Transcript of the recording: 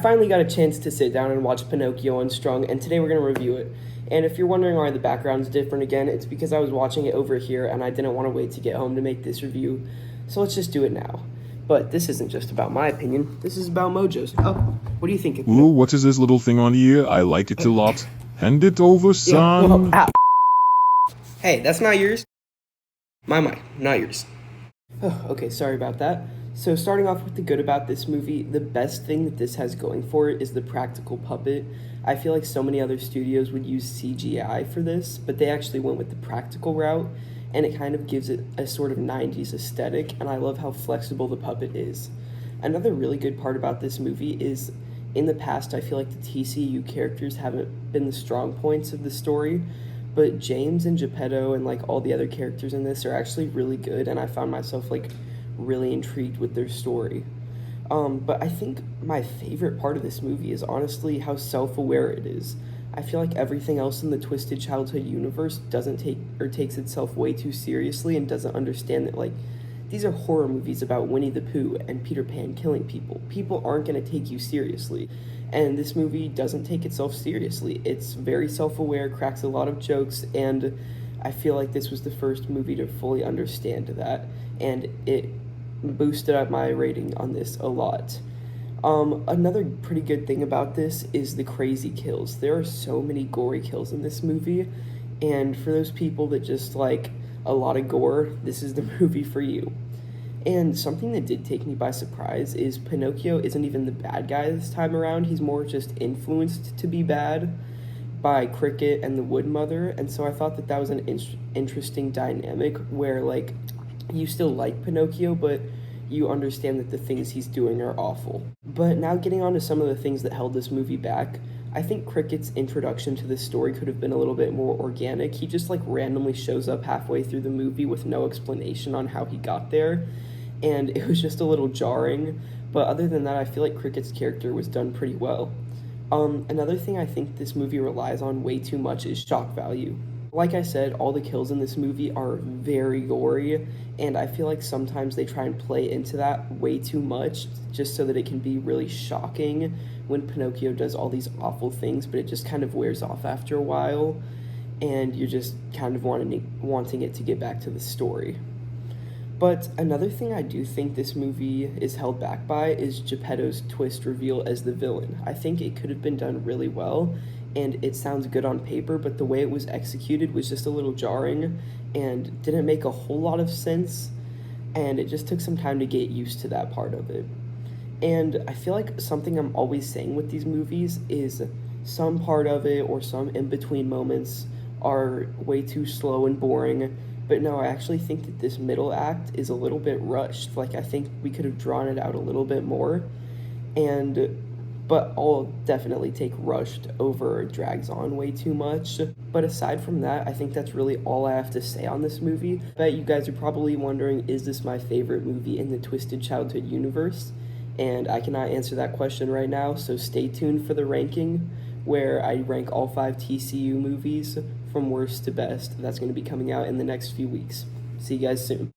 finally got a chance to sit down and watch Pinocchio Unstrung, and today we're going to review it. And if you're wondering why the background's different again, it's because I was watching it over here and I didn't want to wait to get home to make this review, so let's just do it now. But this isn't just about my opinion, this is about Mojo's. Oh, what do you think of Ooh, what is this little thing on here? I like it a lot. Hand it over, son. Ow. Hey, that's not yours. My mic, not yours. Okay, sorry about that. So starting off with the good about this movie, the best thing that this has going for it is the practical puppet. I feel like so many other studios would use CGI for this, but they actually went with the practical route, and it kind of gives it a sort of 90s aesthetic, and I love how flexible the puppet is. Another really good part about this movie is, in the past, I feel like the TCU characters haven't been the strong points of the story, but James and Geppetto and like all the other characters in this are actually really good, and I found myself like really intrigued with their story. But I think my favorite part of this movie is honestly how self-aware it is. I feel like everything else in the Twisted Childhood universe doesn't take or takes itself way too seriously and doesn't understand that like these are horror movies about Winnie the Pooh and Peter Pan killing people. People aren't going to take you seriously. And this movie doesn't take itself seriously. It's very self-aware, cracks a lot of jokes, and I feel like this was the first movie to fully understand that, and it boosted up my rating on this a lot. Another pretty good thing about this is the crazy kills. There are so many gory kills in this movie, and for those people that just like a lot of gore, this is the movie for you. And something that did take me by surprise is Pinocchio isn't even the bad guy this time around. He's more just influenced to be bad by Cricket and the Wood Mother, and so I thought that that was an interesting dynamic where like you still like Pinocchio, but you understand that the things he's doing are awful. But now getting on to some of the things that held this movie back, I think Cricket's introduction to this story could have been a little bit more organic. He just like randomly shows up halfway through the movie with no explanation on how he got there, and it was just a little jarring. But other than that, I feel like Cricket's character was done pretty well. Another thing I think this movie relies on way too much is shock value. Like I said, all the kills in this movie are very gory, and I feel like sometimes they try and play into that way too much just so that it can be really shocking when Pinocchio does all these awful things, but it just kind of wears off after a while, and you're just kind of wanting it to get back to the story. But another thing I do think this movie is held back by is Geppetto's twist reveal as the villain. I think it could have been done really well, and it sounds good on paper, but the way it was executed was just a little jarring and didn't make a whole lot of sense, and it just took some time to get used to that part of it. And I feel like something I'm always saying with these movies is some part of it or some in-between moments are way too slow and boring, but no, I actually think that this middle act is a little bit rushed. Like, I think we could have drawn it out a little bit more, but I'll definitely take rushed over drags on way too much. But aside from that, I think that's really all I have to say on this movie. I bet you guys are probably wondering, is this my favorite movie in the Twisted Childhood universe? And I cannot answer that question right now, so stay tuned for the ranking, where I rank all 5 TCU movies from worst to best. That's going to be coming out in the next few weeks. See you guys soon.